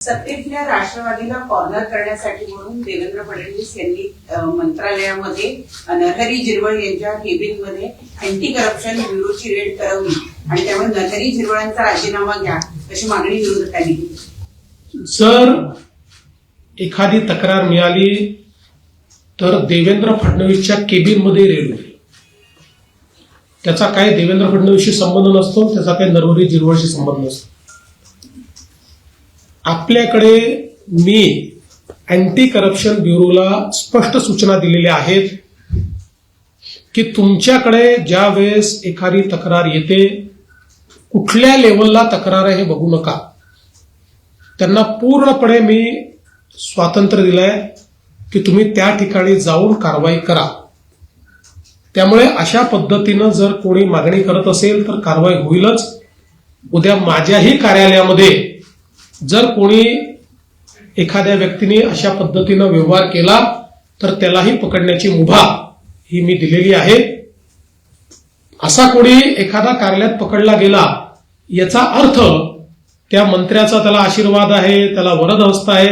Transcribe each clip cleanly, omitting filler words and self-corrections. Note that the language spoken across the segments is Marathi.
सत्तेतल्या राष्ट्रवादीला कॉर्नर करण्यासाठी म्हणून देवेंद्र फडणवीस यांनी मंत्रालयामध्ये नरहरी झिरवळ यांच्या केबिनमध्ये अँटी करप्शन ब्युरोची रेड करवली आणि त्यामुळे नरहरी झिरवळांचा राजीनामा घ्या अशी मागणी विरोधकांनी केली। जर एखादी तक्रार मिळाली तर देवेंद्र फडणवीसच्या केबिनमध्ये रेड होईल। त्याचा काही देवेंद्र फडणवीसशी संबंध नसतो, त्याचा काही नरहरी झिरवळशी संबंध नसतो। आपल्याकडे मी अँटी करप्शन ब्युरोला स्पष्ट सूचना दिलेल्या आहेत की तुमच्याकडे ज्या वेळेस एखादी तक्रार येते, कुठल्या लेवलला तक्रार आहे हे बघू नका। त्यांना पूर्णपणे मी स्वातंत्र्य दिलंय की तुम्ही त्या ठिकाणी जाऊन कारवाई करा। त्यामुळे अशा पद्धतीनं जर कोणी मागणी करत असेल तर कारवाई होईलच। उद्या माझ्याही कार्यालयामध्ये जर कोणी एखाद्या व्यक्तीने अशा पद्धतीनं व्यवहार केला तर त्यालाही पकडण्याची मुभा ही मी दिलेली आहे। असा कोणी एखादा कार्यालयात पकडला गेला याचा अर्थ त्या मंत्र्याचा त्याला आशीर्वाद आहे, त्याला वरद हस्त आहे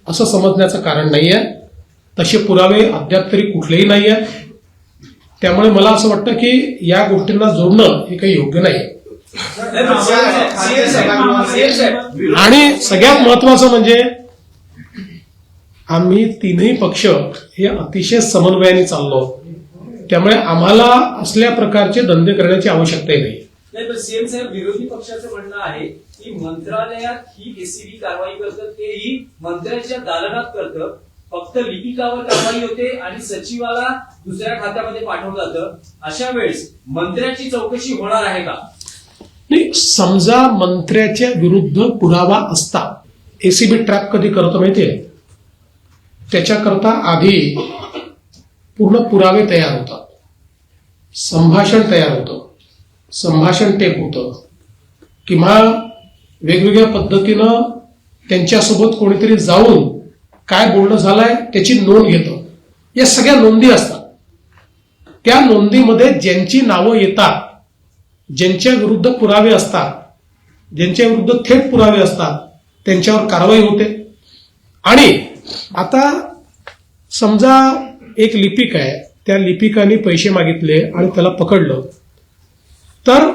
असं समजण्याचं कारण नाहीये। तसे पुरावे अद्याप तरी कुठलेही नाहीये। त्यामुळे मला असं वाटतं की या गोष्टींना जोडणं हे काही योग्य नाही। आणि सगळ्यात महत्वाचं म्हणजे आम्ही तीनही पक्ष हे अतिशय समन्वयाने चाललो। त्यामुळे आम्हाला असल्या प्रकारचे धंदे करण्याची आवश्यकता नाही। पण सीएम साहेब, विरोधी पक्षाचं म्हणणं आहे की मंत्रालयात ही एसीबी कारवाई करतं, तेही मंत्र्यांच्या दालनात करतं, फक्त लिपिकावर कारवाई होते आणि सचिवाला दुसऱ्या खात्यामध्ये पाठवलं जातं। अशा वेळेस मंत्र्याची चौकशी होणार आहे का? नाही, समजा मंत्र्याच्या विरुद्ध पुरावा असता, एसीबी ट्रॅप कधी करतो माहितीये? त्याच्याकरता आधी पूर्ण पुरावे तयार होतात, संभाषण तयार होतं, संभाषण टेप होतं, किंवा वेगवेगळ्या पद्धतीनं त्यांच्यासोबत कोणीतरी जाऊन काय बोलणं झालंय त्याची नोंद घेतं। या सगळ्या नोंदी असतात। त्या नोंदीमध्ये ज्यांची नावं येतात, ज्यांच्या विरुद्ध पुरावे असतात, ज्यांच्या विरुद्ध थेट पुरावे असतात, त्यांच्यावर कारवाई होते। आणि आता समजा एक लिपिक आहे, त्या लिपिकाने पैसे मागितले आणि त्याला पकडलं, तर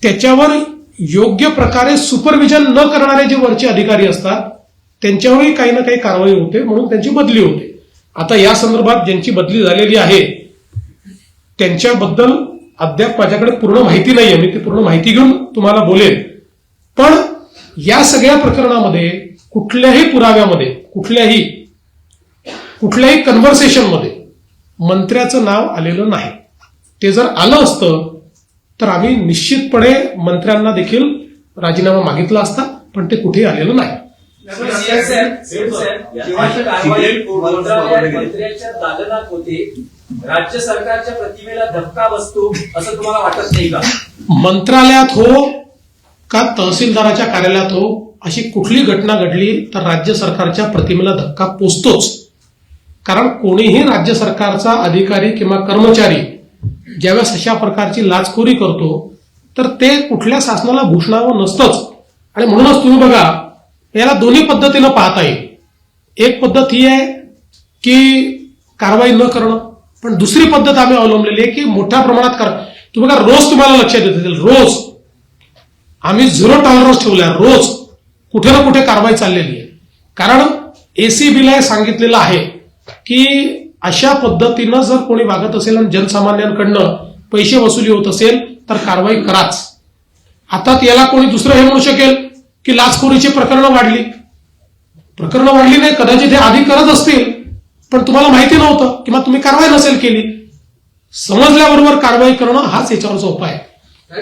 त्याच्यावर योग्य प्रकारे सुपरविजन न करणारे जे वरचे अधिकारी असतात त्यांच्यावरही काही ना काही कारवाई होते, म्हणून त्यांची बदली होते। आता या संदर्भात ज्यांची बदली झालेली आहे त्यांच्याबद्दल अद्याप माझ्याकडे पूर्ण माहिती नाहीये, मी ती पूर्ण माहिती घेऊन तुम्हाला बोलेन। पण या सगळ्या प्रकरणामध्ये कुठल्याही पुराव्यामध्ये, कुठल्याही कन्व्हर्सेशनमध्ये मंत्र्याचं नाव आलेलं नाही। ते जर आलं असतं तर आम्ही निश्चितपणे मंत्र्यांना देखील राजीनामा मागितला असता, पण ते कुठेही आलेलं नाही। मंत्र्याच्या दालनात होते, राज्य सरकारच्या प्रतिमेला धक्का बसतो असं तुम्हाला वाटत नाही का? मंत्रालयात हो का तहसीलदाराच्या कार्यालयात हो, अशी कुठली घटना घडली तर राज्य सरकारच्या प्रतिमेला धक्का पोचतोच। कारण कोणीही राज्य सरकारचा अधिकारी किंवा कर्मचारी ज्यावेळेस अशा प्रकारची लाचखोरी करतो तर ते कुठल्या शासनाला भूषणावं नसतंच। आणि म्हणूनच तुम्ही बघा, याला दोन्ही पद्धतीनं पाहता येईल। एक पद्धत ही आहे की कारवाई न करणं, पण दुसरी पद्धत आम्ही अवलंबलेली आहे की मोठ्या प्रमाणात तुम्ही बघा, रोज तुम्हाला लक्षात येतील, रोज आम्ही 0 टॉलरन्स ठेवलाय। रोज कुठे ना कुठे कारवाई चाललेली आहे। कारण एसीबीला सांगितलेलं आहे की अशा पद्धतीनं जर कोणी वागत असेल आणि जनसामान्यांकडनं पैसे वसुली होत असेल तर कारवाई कराच। आता याला कोणी दुसरं हे म्हणू शकेल की लाचखोरीची प्रकरणं वाढली नाही, कदाचित हे आधी करत असतील पण तुम्हाला माहिती नव्हतं किंवा तुम्ही कारवाई नसेल केली। समजल्याबरोबर कारवाई करणं हाच याच्यावरचा उपाय आहे।